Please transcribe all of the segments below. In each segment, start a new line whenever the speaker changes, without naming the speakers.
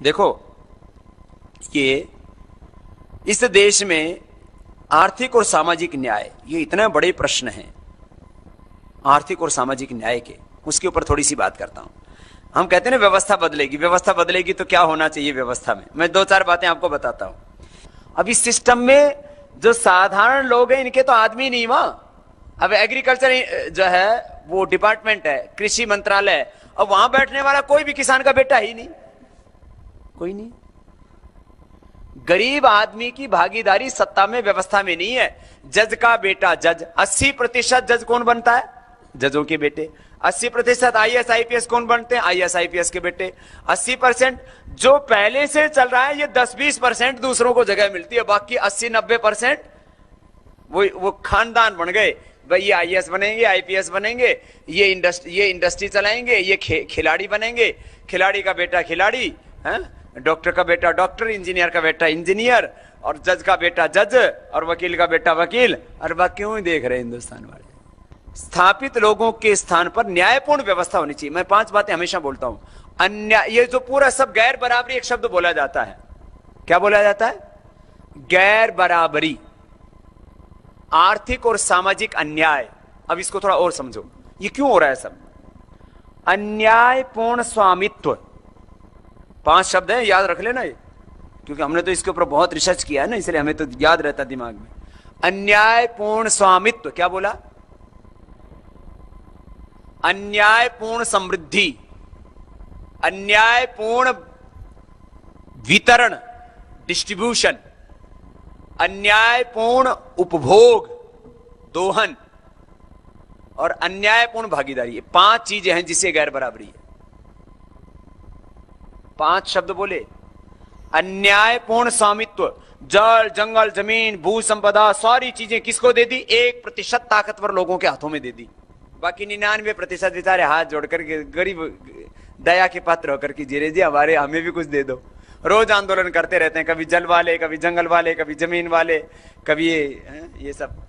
देखो, ये इस देश में आर्थिक और सामाजिक न्याय, ये इतने बड़े प्रश्न हैं आर्थिक और सामाजिक न्याय के, उसके ऊपर थोड़ी सी बात करता हूं। हम कहते हैं ना व्यवस्था बदलेगी, व्यवस्था बदलेगी तो क्या होना चाहिए व्यवस्था में, मैं दो चार बातें आपको बताता हूं। अब इस सिस्टम में जो साधारण लोग हैं इनके तो आदमी नहीं वहां। अब एग्रीकल्चर जो है वो डिपार्टमेंट है, कृषि मंत्रालय, अब वहां बैठने वाला कोई भी किसान का बेटा ही नहीं, कोई नहीं। गरीब आदमी की भागीदारी सत्ता में व्यवस्था में नहीं है। जज का बेटा जज, 80% जज कौन बनता है? जजों के बेटे। 80% आईएएस आईपीएस कौन बनते हैं? आईएएस आईपीएस के बेटे। 80% जो पहले से चल रहा है, ये 10-20% दूसरों को जगह मिलती है, बाकी 80-90% वो खानदान बन गए। भाई ये आईएएस बनेंगे, आईपीएस बनेंगे, ये इंडस्ट्री चलाएंगे, ये खिलाड़ी बनेंगे, खिलाड़ी का बेटा खिलाड़ी, डॉक्टर का बेटा डॉक्टर, इंजीनियर का बेटा इंजीनियर, और जज का बेटा जज, और वकील का बेटा वकील। और बाकी क्यों देख रहे हिंदुस्तान वाले? स्थापित लोगों के स्थान पर न्यायपूर्ण व्यवस्था होनी चाहिए। मैं 5 बातें हमेशा बोलता हूं। अन्याय, ये जो पूरा सब गैर बराबरी एक शब्द बोला जाता है, क्या बोला जाता है? गैर बराबरी, आर्थिक और सामाजिक अन्याय। अब इसको थोड़ा और समझो, ये क्यों हो रहा है सब? अन्यायपूर्ण स्वामित्व, 5 शब्द है, याद रख लेना ये, क्योंकि हमने तो इसके ऊपर बहुत रिसर्च किया है ना, इसलिए हमें तो याद रहता दिमाग में। अन्यायपूर्ण स्वामित्व, क्या बोला? अन्यायपूर्ण समृद्धि, अन्यायपूर्ण वितरण डिस्ट्रीब्यूशन, अन्यायपूर्ण उपभोग दोहन, और अन्यायपूर्ण भागीदारी। 5 चीजें हैं जिससे गैर बराबरी है। 5 शब्द बोले। अन्यायपूर्ण स्वामित्व, जल जंगल जमीन भू संपदा सारी चीजें किसको दे दी? 1% ताकतवर लोगों के हाथों में दे दी, बाकी 99% बेचारे हाथ जोड़कर के गरीब दया के पात्र होकर के जी रहे, जी हमारे हमें भी कुछ दे दो। रोज आंदोलन करते रहते हैं, कभी जल वाले, कभी जंगल वाले, कभी जमीन वाले, कभी ये सब।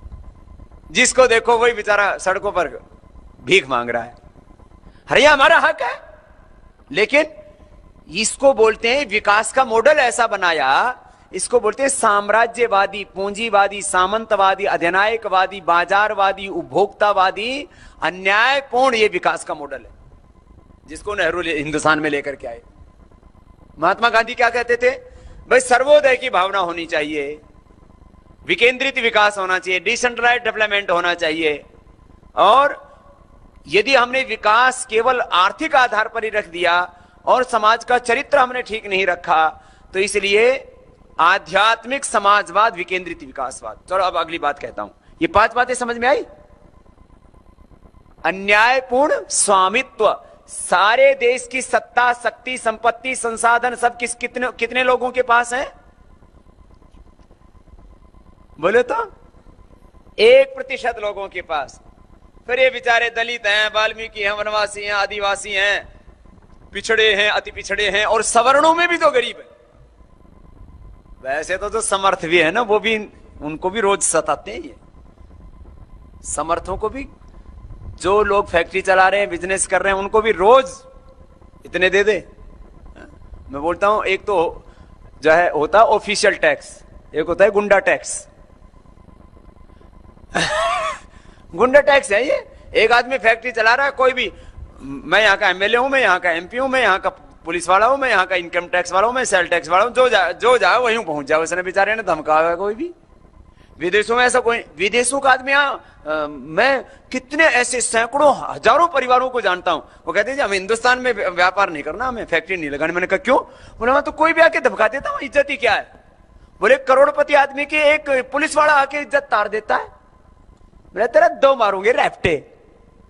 जिसको देखो वही बेचारा सड़कों पर भीख मांग रहा है। अरे ये हमारा हक है, लेकिन इसको बोलते हैं विकास का मॉडल ऐसा बनाया, इसको बोलते हैं साम्राज्यवादी, पूंजीवादी, सामंतवादी, अधिनायकवादी, बाजारवादी, उपभोक्तावादी, अन्यायपूर्ण। ये विकास का मॉडल है जिसको नेहरू हिंदुस्तान में लेकर के आए। महात्मा गांधी क्या कहते थे? भाई सर्वोदय की भावना होनी चाहिए, विकेंद्रित विकास होना चाहिए, डिसेंट्रलाइज्ड डेवलपमेंट होना चाहिए। और यदि हमने विकास केवल आर्थिक आधार पर ही रख दिया और समाज का चरित्र हमने ठीक नहीं रखा, तो इसलिए आध्यात्मिक समाजवाद, विकेंद्रित विकासवाद। चलो अब अगली बात कहता हूं। ये 5 बातें समझ में आई? अन्यायपूर्ण स्वामित्व, सारे देश की सत्ता, शक्ति, संपत्ति, संसाधन सब कितने लोगों के पास है? बोले तो 1% लोगों के पास। फिर ये बेचारे दलित हैं, वाल्मीकि हैं, वनवासी हैं, आदिवासी हैं, पिछड़े हैं, अति पिछड़े हैं, और सवर्णों में भी तो गरीब है। वैसे तो जो समर्थ भी है ना, वो भी, उनको भी रोज सताते हैं ये समर्थों को भी। जो लोग फैक्ट्री चला रहे हैं, बिजनेस कर रहे हैं, उनको भी रोज इतने दे दे। मैं बोलता हूं, एक तो जो है होता है ऑफिशियल टैक्स, एक होता है गुंडा टैक्स। गुंडा टैक्स है ये। एक आदमी फैक्ट्री चला रहा है, कोई भी, मैं यहाँ का एमएलए हूं, मैं यहाँ का एमपी हूं, मैं यहाँ का पुलिस वाला हूं, मैं यहाँ का इनकम टैक्स वाला हूं, मैं सेल टैक्स वाला हूं, जो जाए वहीं पहुंच जाए। उसने बेचारे ने धमकाया कोई भी। विदेशों में ऐसा कोई, विदेशों का आदमी यहाँ, मैं कितने ऐसे सैकड़ों हजारों परिवारों को जानता हूं, वो कहते हैं हम हिंदुस्तान में व्यापार नहीं करना, हमें फैक्ट्री नहीं लगानी। मैंने कहा क्यों? बोले वहां तो कोई भी आके धमका देता, वहां इज्जत ही क्या है? बोले करोड़पति आदमी के एक पुलिस वाला आके इज्जत तार देता है। बोले तेरा 2 मारूंगे रैप्टे,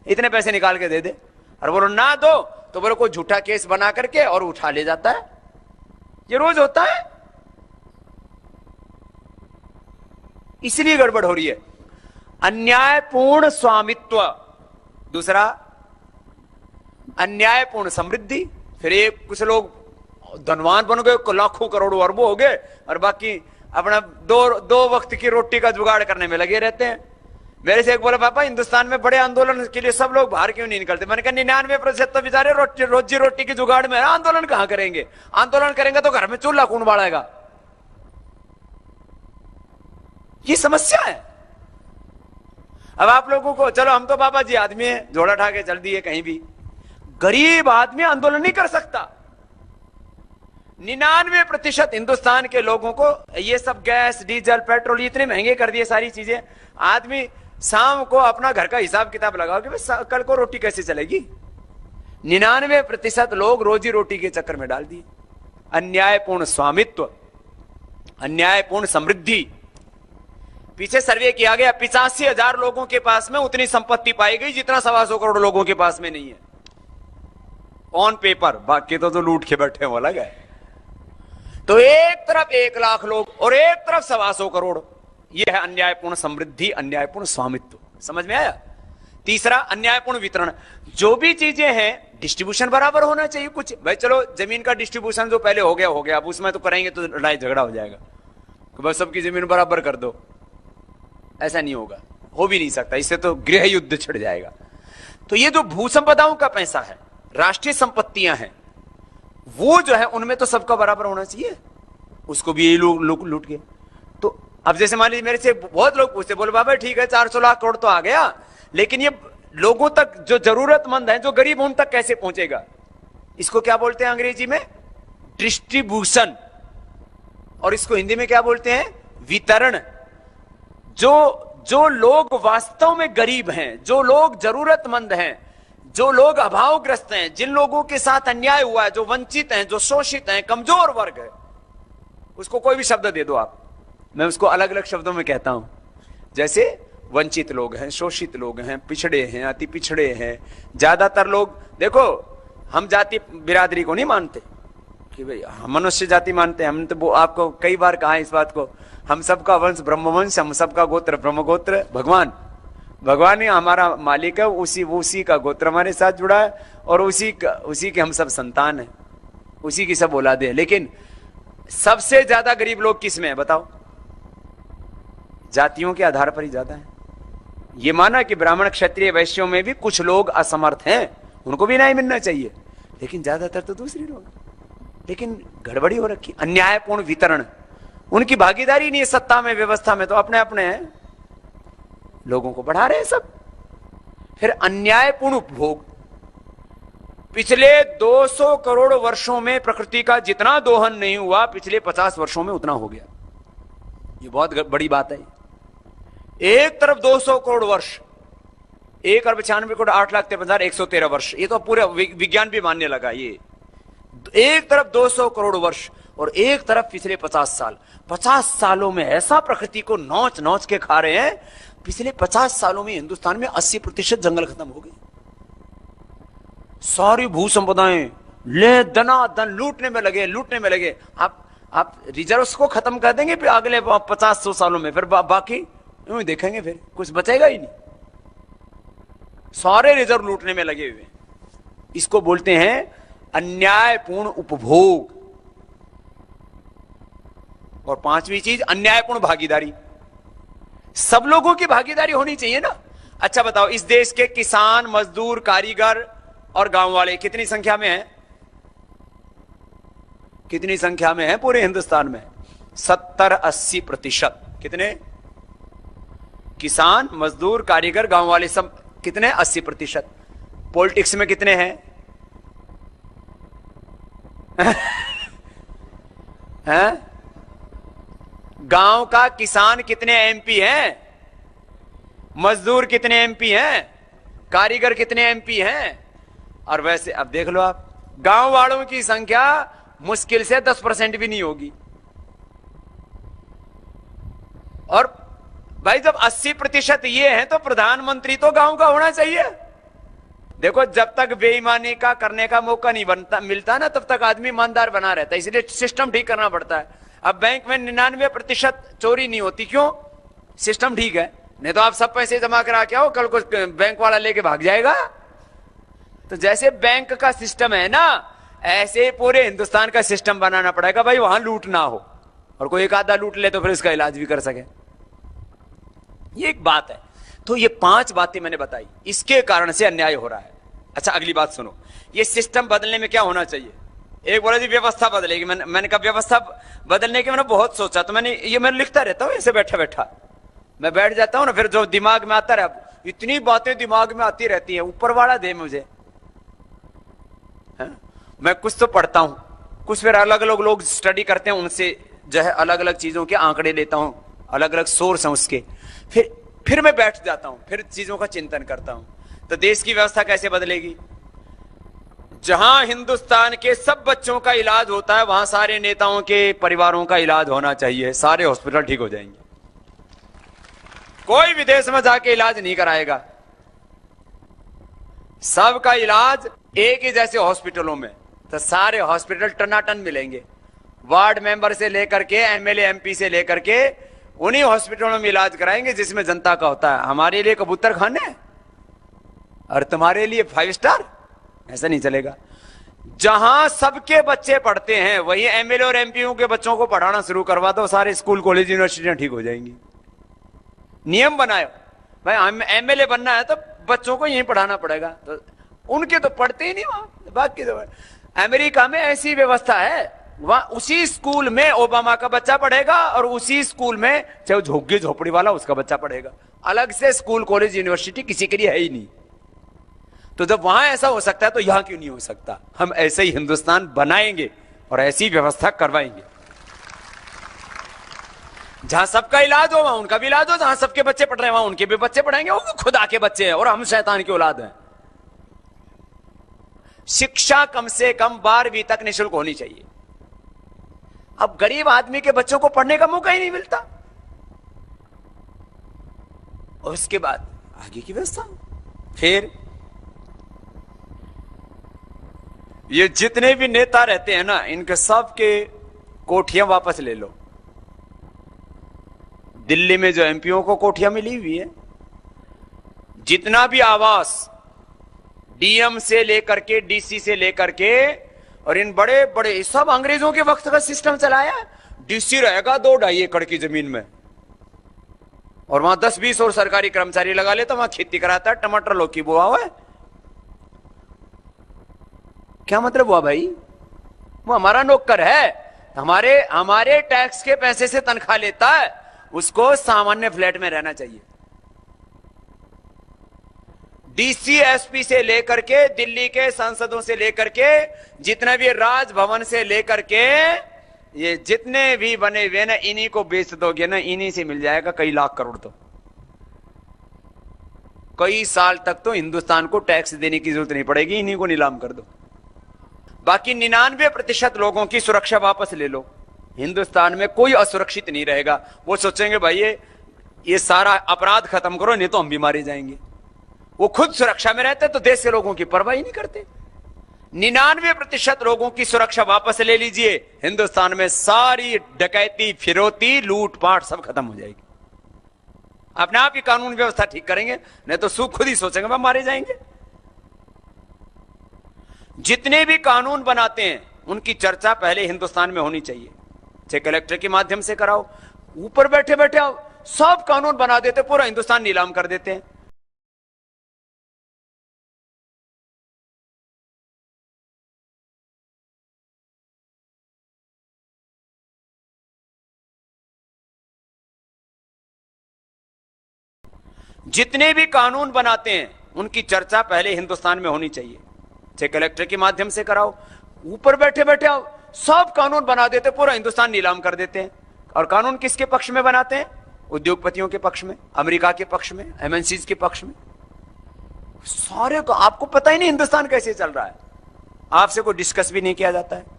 इतने पैसे निकाल के दे दे। और बोलो ना दो तो बोलो कोई झूठा केस बना करके और उठा ले जाता है। ये रोज होता है, इसलिए गड़बड़ हो रही है। अन्यायपूर्ण स्वामित्व, दूसरा अन्यायपूर्ण समृद्धि। फिर एक कुछ लोग धनवान बन गए, लाखों करोड़ों अरबों हो गए, और बाकी अपना दो वक्त की रोटी का जुगाड़ करने में लगे रहते हैं। मेरे से एक बोला, पापा हिंदुस्तान में बड़े आंदोलन के लिए सब लोग बाहर क्यों नहीं निकलते? मैंने कहा 99% तो बेचारे रोजी रोटी की जुगाड़ में है, आंदोलन कहां करेंगे? आंदोलन करेंगे तो घर में चूल्हा कौन बाड़ेगा? ये समस्या है। अब आप लोगों को, चलो हम तो बाबा जी आदमी है, झोला उठा के चल दिए कहीं भी। गरीब आदमी आंदोलन नहीं कर सकता। 99% हिंदुस्तान के लोगों को ये सब गैस, डीजल, पेट्रोल इतने महंगे कर दिए सारी चीजें। आदमी शाम को अपना घर का हिसाब किताब लगाओ कि भाई कल को रोटी कैसे चलेगी। 99% लोग रोजी रोटी के चक्कर में डाल दिए। अन्यायपूर्ण स्वामित्व, अन्यायपूर्ण समृद्धि। पीछे सर्वे किया गया, 85,000 लोगों के पास में उतनी संपत्ति पाई गई जितना 125 करोड़ लोगों के पास में नहीं है ऑन पेपर। बाकी तो लूट के बैठे वो अलग है। तो एक तरफ 1 लाख लोग और एक तरफ 125 करोड़। यह है अन्यायपूर्ण समृद्धि, अन्यायपूर्ण स्वामित्व। समझ में आया? तीसरा, अन्यायपूर्ण वितरण। जो भी चीजें हैं डिस्ट्रीब्यूशन बराबर होना चाहिए। कुछ भाई चलो जमीन का डिस्ट्रीब्यूशन जो पहले हो गया, अब उसमें तो करेंगे तो लड़ाई झगड़ा हो जाएगा, बस सबकी जमीन बराबर कर दो। ऐसा नहीं होगा, हो भी नहीं सकता, इससे तो गृह युद्ध छिड़ जाएगा। तो ये जो भू संपदाओं का पैसा है, राष्ट्रीय संपत्तियां हैं, वो जो है उनमें तो सबका बराबर होना चाहिए। उसको भी यही लोग लूट गए। तो अब जैसे मान लीजिए मेरे से बहुत लोग पूछते, बोले बाबा ठीक है 400 लाख करोड़ तो आ गया, लेकिन ये लोगों तक जो जरूरतमंद है, जो गरीब, उन तक कैसे पहुंचेगा? इसको क्या बोलते हैं अंग्रेजी में? डिस्ट्रीब्यूशन। और इसको हिंदी में क्या बोलते हैं? वितरण। जो लोग वास्तव में गरीब हैं, जो लोग जरूरतमंद हैं, जो लोग अभावग्रस्त हैं, जिन लोगों के साथ अन्याय हुआ है, जो वंचित हैं, जो शोषित हैं, कमजोर वर्ग है, उसको कोई भी शब्द दे दो आप, मैं उसको अलग अलग शब्दों में कहता हूं। जैसे वंचित लोग हैं, शोषित लोग हैं, पिछड़े हैं, अति पिछड़े हैं। ज्यादातर लोग देखो, हम जाति बिरादरी को नहीं मानते कि भाई हम मनुष्य जाति मानते हैं। हमने तो आपको कई बार कहा इस बात को, हम सबका वंश ब्रह्मवंश, हम सबका गोत्र ब्रह्मगोत्र। भगवान ही हमारा मालिक है, उसी का गोत्र हमारे साथ जुड़ा है और उसी के हम सब संतान हैं, उसी की सब औलादे हैं। लेकिन सबसे ज्यादा गरीब लोग किस में है बताओ? जातियों के आधार पर ही ज्यादा है। ये माना कि ब्राह्मण, क्षत्रिय, वैश्यों में भी कुछ लोग असमर्थ हैं, उनको भी न्याय मिलना चाहिए, लेकिन ज्यादातर तो दूसरे लोग। लेकिन गड़बड़ी हो रखी, अन्यायपूर्ण वितरण। उनकी भागीदारी नहीं है सत्ता में, व्यवस्था में, तो अपने अपने हैं, लोगों को बढ़ा रहे हैं सब। फिर अन्यायपूर्ण उपभोग। पिछले 200 करोड़ वर्षों में प्रकृति का जितना दोहन नहीं हुआ, पिछले 50 वर्षों में उतना हो गया। ये बहुत बड़ी बात है। एक तरफ 200 करोड़ वर्ष, 1,96,08,53,113 वर्ष, ये तो पूरे विज्ञान भी मानने लगा। ये एक तरफ 200 करोड़ वर्ष और एक तरफ पिछले 50 साल। 50 सालों में ऐसा प्रकृति को नोच नोच के खा रहे हैं। पिछले 50 सालों में हिंदुस्तान में 80% जंगल खत्म हो गए। सारी भू संपदाएं ले दनादन लूटने में लगे। आप रिजर्व्स को खत्म कर देंगे फिर अगले 50-100 सालों में, फिर बाकी यूं ही देखेंगे, फिर कुछ बचेगा ही नहीं। सारे रिजर्व लूटने में लगे हुए। इसको बोलते हैं अन्यायपूर्ण उपभोग। और 5वीं चीज अन्यायपूर्ण भागीदारी। सब लोगों की भागीदारी होनी चाहिए ना। अच्छा बताओ, इस देश के किसान, मजदूर, कारीगर और गांव वाले कितनी संख्या में हैं? कितनी संख्या में है पूरे हिंदुस्तान में? 70-80%। कितने? किसान, मजदूर, कारीगर, गांव वाले सब कितने? 80%। पॉलिटिक्स में कितने हैं? हैं? गांव का किसान कितने एमपी हैं? मजदूर कितने एमपी हैं? कारीगर कितने एमपी हैं? और वैसे अब देख लो आप, गांव वालों की संख्या मुश्किल से 10% भी नहीं होगी। और भाई जब 80% ये है तो प्रधानमंत्री तो गांव का होना चाहिए। देखो, जब तक बेईमानी का करने का मौका नहीं मिलता ना, तब तक आदमी ईमानदार बना रहता है। इसलिए सिस्टम ठीक करना पड़ता है। अब बैंक में 99% चोरी नहीं होती, क्यों? सिस्टम ठीक है। नहीं तो आप सब पैसे जमा करा के आओ, कल को बैंक वाला लेके भाग जाएगा। तो जैसे बैंक का सिस्टम है ना, ऐसे पूरे हिंदुस्तान का सिस्टम बनाना पड़ेगा भाई, वहां लूट ना हो। और कोई एक आधा लूट ले तो फिर इसका इलाज भी कर सके। ये एक बात है। तो ये 5 बातें मैंने बताई, इसके कारण से अन्याय हो रहा है। अच्छा अगली बात सुनो, ये सिस्टम बदलने में क्या होना चाहिए? एक बोला जी व्यवस्था बदलेगी। मैंने कहा व्यवस्था बदलने के मैंने बहुत सोचा, तो मैं लिखता रहता हूँ ऐसे बैठा बैठा, मैं बैठ जाता हूँ ना, फिर जो दिमाग में आता रहा, इतनी बातें दिमाग में आती रहती हैं, ऊपर वाला दे मुझे। है? मैं कुछ तो पढ़ता हूं, कुछ फिर अलग अलग लोग स्टडी करते हैं, उनसे जो है अलग अलग चीजों के आंकड़े लेता हूं, अलग अलग सोर्स हैं उसके, फिर मैं बैठ जाता हूं, फिर चीजों का चिंतन करता हूं। तो देश की व्यवस्था कैसे बदलेगी? जहां हिंदुस्तान के सब बच्चों का इलाज होता है, वहां सारे नेताओं के परिवारों का इलाज होना चाहिए, सारे हॉस्पिटल ठीक हो जाएंगे। कोई विदेश में जाके इलाज नहीं कराएगा, सबका इलाज एक ही जैसे हॉस्पिटलों में, तो सारे हॉस्पिटल टनाटन मिलेंगे। वार्ड मेंबर से लेकर के एमएलए एमपी से लेकर के उन्हीं हॉस्पिटलों में इलाज कराएंगे जिसमें जनता का होता है। हमारे लिए कबूतर खाने और तुम्हारे लिए 5 स्टार, ऐसा नहीं चलेगा। जहां सबके बच्चे पढ़ते हैं वही एमएलए और एमपीओ के बच्चों को पढ़ाना शुरू करवा दो, सारे स्कूल कॉलेज यूनिवर्सिटियां ठीक हो जाएंगी। नियम बनाए भाई, एमएलए बनना है तो बच्चों को यहीं पढ़ाना पड़ेगा, तो उनके तो पढ़ते ही नहीं वहां, बाकी तो। अमेरिका में ऐसी व्यवस्था है, वहां उसी स्कूल में ओबामा का बच्चा पढ़ेगा और उसी स्कूल में चाहे झोंकी झोपड़ी वाला उसका बच्चा पढ़ेगा। अलग से स्कूल कॉलेज यूनिवर्सिटी किसी के लिए है ही नहीं। तो जब वहां ऐसा हो सकता है तो यहां क्यों नहीं हो सकता? हम ऐसे ही हिंदुस्तान बनाएंगे और ऐसी व्यवस्था करवाएंगे, जहां सबका इलाज हो वहां उनका भी इलाज हो, जहां सबके बच्चे पढ़ रहे हैं वहां उनके भी बच्चे पढ़ेंगे। वो खुदा के बच्चे हैं और हम शैतान की औलाद हैं। शिक्षा कम से कम 12वीं तक निःशुल्क होनी चाहिए। अब गरीब आदमी के बच्चों को पढ़ने का मौका ही नहीं मिलता, और उसके बाद आगे की व्यवस्था। फिर ये जितने भी नेता रहते हैं ना, इनके सबके कोठियां वापस ले लो। दिल्ली में जो एमपीओ को कोठियां मिली हुई है, जितना भी आवास डीएम से लेकर के डीसी से लेकर के, और इन बड़े बड़े सब अंग्रेजों के वक्त का सिस्टम चलाया। डीसी रहेगा 2-2.5 एकड़ की जमीन में, और वहां 10-20 और सरकारी कर्मचारी लगा लेता, वहां खेती कराता है, टमाटर लौकी बोआ हुआ है। क्या मतलब हुआ भाई? वो हमारा नौकर है, हमारे टैक्स के पैसे से तनख्वाह लेता है, उसको सामान्य फ्लैट में रहना चाहिए। डीसी एसपी से लेकर के, दिल्ली के सांसदों से लेकर के, जितने भी राजभवन से लेकर के, ये जितने भी बने हुए ना, इन्हीं को बेच दोगे ना, इन्हीं से मिल जाएगा कई लाख करोड़। तो कई साल तक तो हिंदुस्तान को टैक्स देने की जरूरत नहीं पड़ेगी, इन्हीं को नीलाम कर दो। बाकी 99% लोगों की सुरक्षा वापस ले लो, हिंदुस्तान में कोई असुरक्षित नहीं रहेगा। वो सोचेंगे भाई ये सारा अपराध खत्म करो, नहीं तो हम भी मारे जाएंगे। वो खुद सुरक्षा में रहते तो देश के लोगों की परवाह ही नहीं करते। 99% लोगों की सुरक्षा वापस ले लीजिए, हिंदुस्तान में सारी डकैती, फिरौती, लूटपाट सब खत्म हो जाएगी। अपने आप ही कानून व्यवस्था ठीक करेंगे, नहीं तो खुद ही सोचेंगे हम मारे जाएंगे। जितने भी कानून बनाते हैं उनकी चर्चा पहले हिंदुस्तान में होनी चाहिए, चाहे कलेक्टर के माध्यम से कराओ। ऊपर बैठे बैठे सब कानून बना देते, पूरा हिंदुस्तान नीलाम कर देते हैं। जितने भी कानून बनाते हैं उनकी चर्चा पहले हिंदुस्तान में होनी चाहिए, चाहे कलेक्टर के माध्यम से कराओ। ऊपर बैठे बैठे सब कानून बना देते, पूरा हिंदुस्तान नीलाम कर देते हैं। और कानून किसके पक्ष में बनाते हैं? उद्योगपतियों के पक्ष में, अमेरिका के पक्ष में, एमएनसीज के पक्ष में। सारे को आपको पता ही नहीं हिंदुस्तान कैसे चल रहा है, आपसे कोई डिस्कस भी नहीं किया जाता है।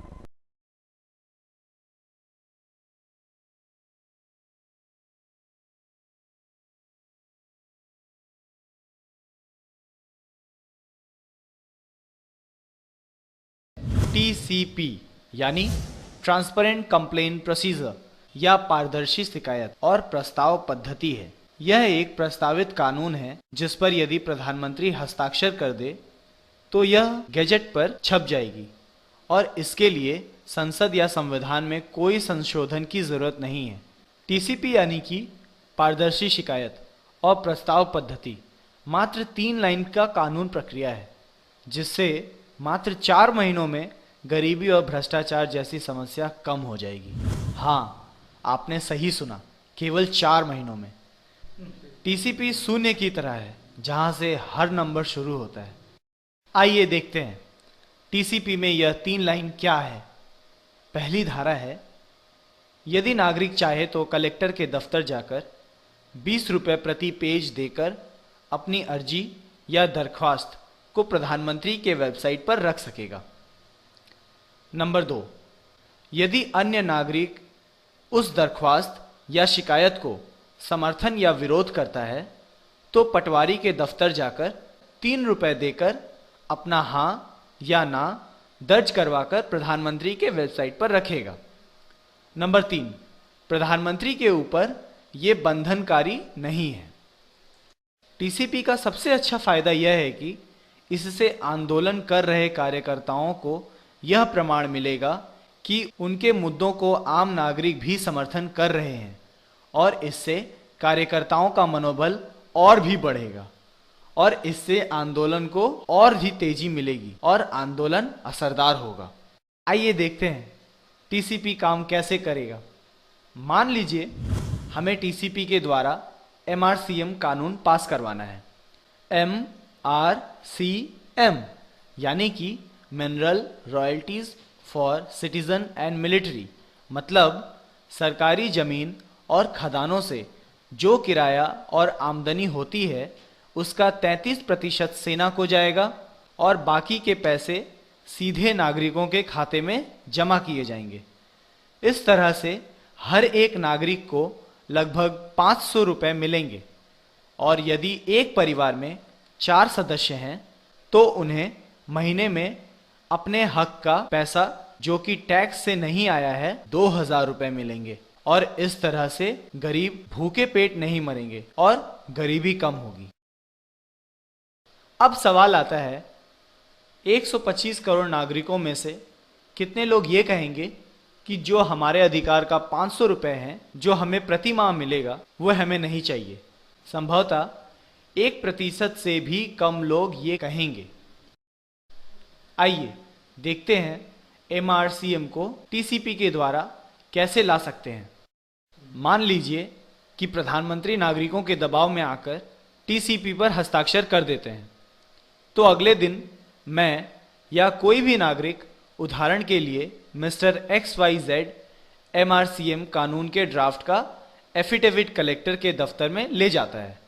TCP यानी ट्रांसपेरेंट कंप्लेन प्रोसीजर या पारदर्शी शिकायत और प्रस्ताव पद्धति है। यह एक प्रस्तावित कानून है जिस पर यदि प्रधानमंत्री हस्ताक्षर कर दे तो यह गैजेट पर छप जाएगी और इसके लिए संसद या संविधान में कोई संशोधन की जरूरत नहीं है। TCP यानी कि पारदर्शी शिकायत और प्रस्ताव पद्धति मात्र 3 लाइन का कानून प्रक्रिया है, जिससे मात्र 4 महीनों में गरीबी और भ्रष्टाचार जैसी समस्या कम हो जाएगी। हाँ, आपने सही सुना, केवल 4 महीनों में। टीसीपी शून्य की तरह है, जहां से हर नंबर शुरू होता है। आइए देखते हैं टीसीपी में यह 3 लाइन क्या है। पहली धारा है, यदि नागरिक चाहे तो कलेक्टर के दफ्तर जाकर 20 रुपये प्रति पेज देकर अपनी अर्जी या दरख्वास्त को प्रधानमंत्री के वेबसाइट पर रख सकेगा। नंबर 2, यदि अन्य नागरिक उस दरख्वास्त या शिकायत को समर्थन या विरोध करता है तो पटवारी के दफ्तर जाकर 3 रुपये देकर अपना हाँ या ना दर्ज करवाकर प्रधानमंत्री के वेबसाइट पर रखेगा। नंबर 3, प्रधानमंत्री के ऊपर यह बंधनकारी नहीं है। टीसीपी का सबसे अच्छा फायदा यह है कि इससे आंदोलन कर रहे कार्यकर्ताओं को यह प्रमाण मिलेगा कि उनके मुद्दों को आम नागरिक भी समर्थन कर रहे हैं और इससे कार्यकर्ताओं का मनोबल और भी बढ़ेगा और इससे आंदोलन को और भी तेजी मिलेगी और आंदोलन असरदार होगा। आइए देखते हैं टीसीपी काम कैसे करेगा। मान लीजिए हमें टीसीपी के द्वारा एमआरसीएम कानून पास करवाना है। MRCM यानी कि mineral royalties for citizen and military, मतलब सरकारी जमीन और खदानों से जो किराया और आमदनी होती है उसका 33% सेना को जाएगा और बाकी के पैसे सीधे नागरिकों के खाते में जमा किए जाएंगे। इस तरह से हर एक नागरिक को लगभग 500 रुपये मिलेंगे और यदि एक परिवार में 4 सदस्य हैं तो उन्हें महीने में अपने हक का पैसा जो कि टैक्स से नहीं आया है 2000 रुपये मिलेंगे और इस तरह से गरीब भूखे पेट नहीं मरेंगे और गरीबी कम होगी। अब सवाल आता है, 125 करोड़ नागरिकों में से कितने लोग ये कहेंगे कि जो हमारे अधिकार का 500 रुपये हैं जो हमें प्रति माह मिलेगा वो हमें नहीं चाहिए। संभवतः 1% से भी कम लोग ये कहेंगे। आइए देखते हैं एमआरसीएम को टीसीपी के द्वारा कैसे ला सकते हैं। मान लीजिए कि प्रधानमंत्री नागरिकों के दबाव में आकर टीसीपी पर हस्ताक्षर कर देते हैं, तो अगले दिन मैं या कोई भी नागरिक, उदाहरण के लिए मिस्टर XYZ, एमआरसीएम कानून के ड्राफ्ट का एफिडेविट कलेक्टर के दफ्तर में ले जाता है।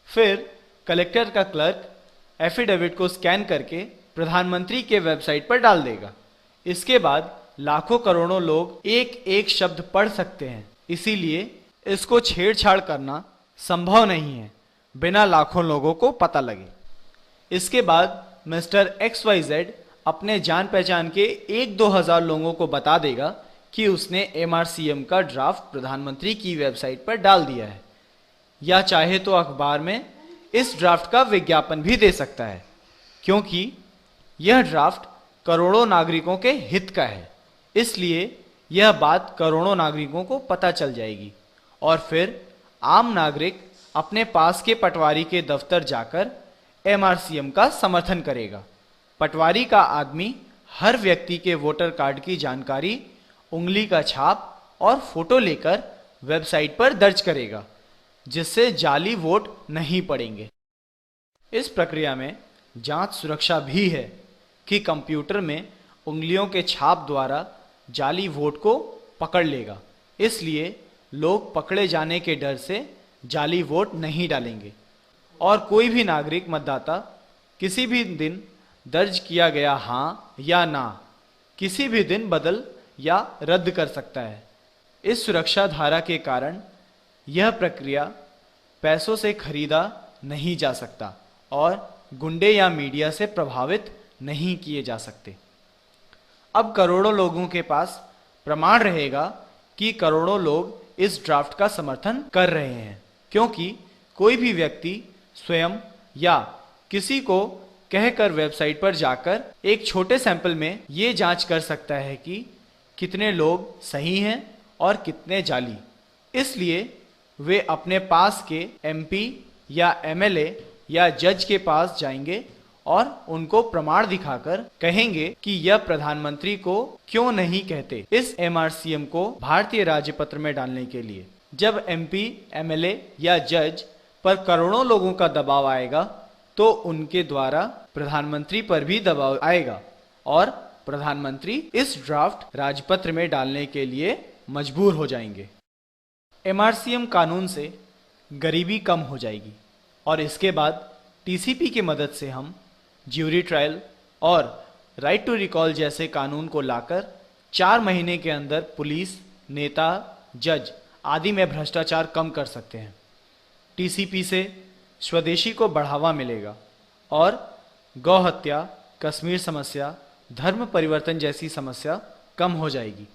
फिर कलेक्टर का क्लर्क एफिडेविट को स्कैन करके प्रधानमंत्री के वेबसाइट पर डाल देगा। इसके बाद लाखों करोड़ों लोग एक एक शब्द पढ़ सकते हैं, इसीलिए इसको छेड़छाड़ करना संभव नहीं है बिना लाखों लोगों को पता लगे। इसके बाद मिस्टर XYZ अपने जान पहचान के 1-2 हज़ार लोगों को बता देगा कि उसने एमआरसीएम का ड्राफ्ट प्रधानमंत्री की वेबसाइट पर डाल दिया है, या चाहे तो अखबार में इस ड्राफ्ट का विज्ञापन भी दे सकता है, क्योंकि यह ड्राफ्ट करोड़ों नागरिकों के हित का है। इसलिए यह बात करोड़ों नागरिकों को पता चल जाएगी और फिर आम नागरिक अपने पास के पटवारी के दफ्तर जाकर एमआरसीएम का समर्थन करेगा। पटवारी का आदमी हर व्यक्ति के वोटर कार्ड की जानकारी, उंगली का छाप और फोटो लेकर वेबसाइट पर दर्ज करेगा, जिससे जाली वोट नहीं पड़ेंगे। इस प्रक्रिया में जांच सुरक्षा भी है कि कंप्यूटर में उंगलियों के छाप द्वारा जाली वोट को पकड़ लेगा, इसलिए लोग पकड़े जाने के डर से जाली वोट नहीं डालेंगे और कोई भी नागरिक मतदाता किसी भी दिन दर्ज किया गया हाँ या ना किसी भी दिन बदल या रद्द कर सकता है। इस सुरक्षा धारा के कारण यह प्रक्रिया पैसों से खरीदा नहीं जा सकता और गुंडे या मीडिया से प्रभावित नहीं किए जा सकते। अब करोड़ों लोगों के पास प्रमाण रहेगा कि करोड़ों लोग इस ड्राफ्ट का समर्थन कर रहे हैं, क्योंकि कोई भी व्यक्ति स्वयं या किसी को कहकर वेबसाइट पर जाकर एक छोटे सैंपल में ये जांच कर सकता है कि कितने लोग सही हैं और कितने जाली। इसलिए वे अपने पास के MP या एमएलए या जज के पास जाएंगे और उनको प्रमाण दिखाकर कहेंगे कि यह प्रधानमंत्री को क्यों नहीं कहते इस एमआरसीएम को भारतीय राज्यपत्र में डालने के लिए। जब एमपी, एमएलए या जज पर करोड़ों लोगों का दबाव आएगा तो उनके द्वारा प्रधानमंत्री पर भी दबाव आएगा और प्रधानमंत्री इस ड्राफ्ट राजपत्र में डालने के लिए मजबूर हो जाएंगे। एमआरसीएम कानून से गरीबी कम हो जाएगी और इसके बाद टीसीपी की मदद से हम ज्यूरी ट्रायल और राइट टू रिकॉल जैसे कानून को लाकर 4 महीने के अंदर पुलिस, नेता, जज आदि में भ्रष्टाचार कम कर सकते हैं। टीसीपी से स्वदेशी को बढ़ावा मिलेगा और गौ हत्या, कश्मीर समस्या, धर्म परिवर्तन जैसी समस्या कम हो जाएगी।